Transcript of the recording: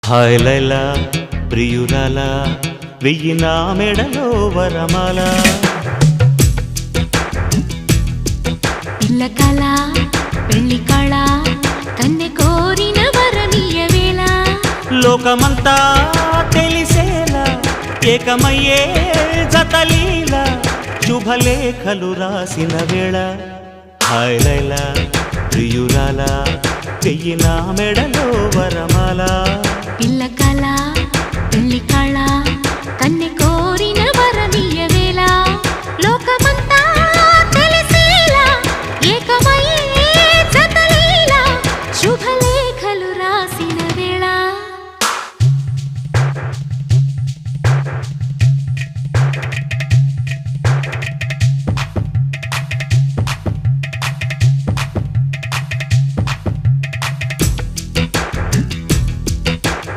hi Laila ప్రియురాల వెయ్యి నా మెడలో వరమాల పిల్ల కళ పెళ్లి కళ కన్నె కోరిన వరమీయ వేళ లోకమంతా తెలిసేలా ఏకమయ్యే జతలీల శుభలేఖలు రాసిన వేళ హాయ్ లైలా ప్రియురాల వెయ్యి నా మెడలో వరమాల